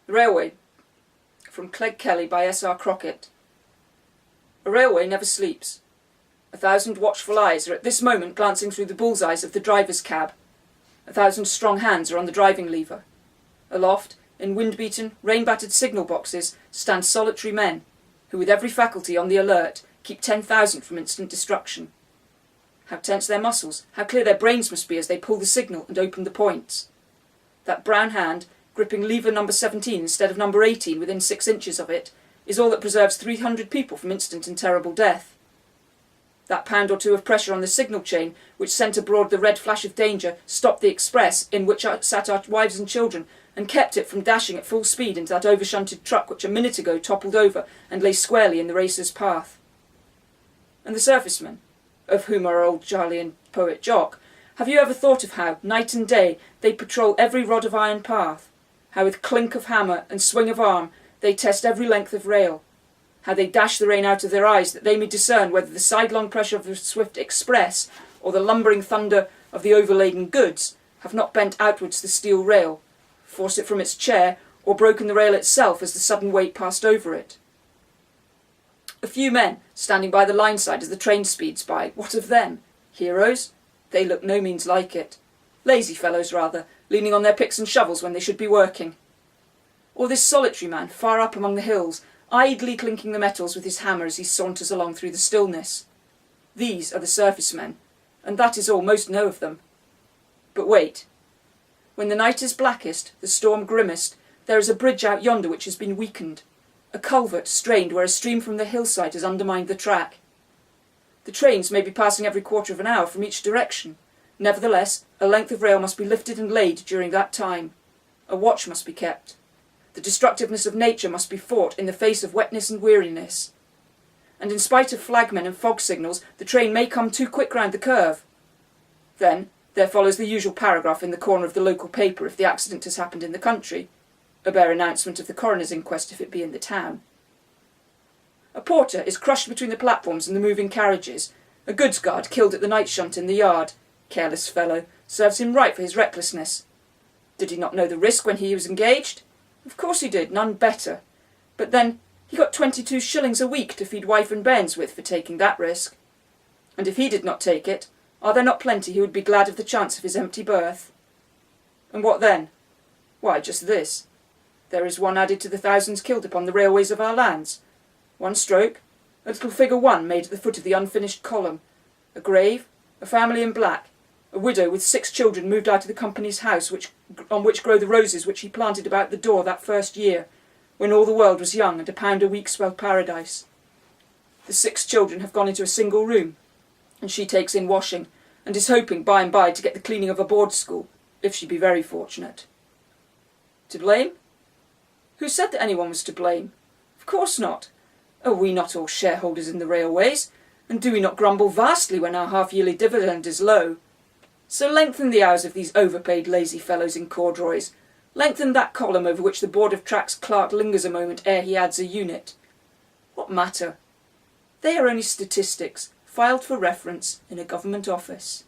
The Railway, from Cleg Kelly by S.R.Crockett. A railway never sleeps. 1,000 watchful eyes are at this moment glancing through the bull's-eyes of the driver's cab. 1,000 strong hands are on the driving lever. Aloft, in wind-beaten, rain-battered signal boxes, stand solitary men, who with every faculty on the alert, keep 10,000 from instant destruction. How tense their muscles, how clear their brains must be as they pull the signal and open the points. That brown hand, gripping lever number 17 instead of number 18 within 6 inches of it, is all that preserves 300 people from instant and terrible death. That pound or two of pressure on the signal chain, which sent abroad the red flash of danger, stopped the express in which sat our wives and children, and kept it from dashing at full speed into that over-shunted truck which a minute ago toppled over and lay squarely in the racer's path. And the surfacemen, of whom are old Charlie and poet Jock, have you ever thought of how, night and day, they patrol every rod of iron path? How with clink of hammer and swing of arm they test every length of rail? How they dash the rain out of their eyes that they may discern whether the sidelong pressure of the swift express or the lumbering thunder of the overladen goods have not bent outwards the steel rail, forced it from its chair, or broken the rail itself as the sudden weight passed over it. A few men, standing by the line side as the train speeds by, what of them? Heroes? They look no means like it. Lazy fellows, rather, leaning on their picks and shovels when they should be working. Or this solitary man, far up among the hills, idly clinking the metals with his hammer as he saunters along through the stillness. These are the surface men, and that is all most know of them. But wait. When the night is blackest, the storm grimmest, there is a bridge out yonder which has been weakened, a culvert strained where a stream from the hillside has undermined the track. The trains may be passing every quarter of an hour from each direction. Nevertheless, a length of rail must be lifted and laid during that time. A watch must be kept. The destructiveness of nature must be fought in the face of wetness and weariness. And in spite of flagmen and fog signals, the train may come too quick round the curve. Then there follows the usual paragraph in the corner of the local paper if the accident has happened in the country, a bare announcement of the coroner's inquest if it be in the town. A porter is crushed between the platforms and the moving carriages. A goods guard killed at the night shunt in the yard. Careless fellow, serves him right for his recklessness. Did he not know the risk when he was engaged? Of course he did, none better. But then, he got 22 shillings a week to feed wife and bairns with for taking that risk. And if he did not take it, are there not plenty who would be glad of the chance of his empty berth? And what then? Why, just this. There is one added to the thousands killed upon the railways of our lands. One stroke, a little figure 1 made at the foot of the unfinished column. A grave, a family in black, a widow with 6 children moved out of the company's house on which grow the roses which he planted about the door that first year, when all the world was young and £1 a week spelled paradise. The 6 children have gone into a single room, and she takes in washing, and is hoping by and by to get the cleaning of a board school, if she be very fortunate. To blame? Who said that anyone was to blame? Of course not. Are we not all shareholders in the railways? And do we not grumble vastly when our half-yearly dividend is low? So lengthen the hours of these overpaid lazy fellows in corduroys. Lengthen that column over which the Board of Tracks clerk lingers a moment ere he adds a unit. What matter? They are only statistics, filed for reference in a government office.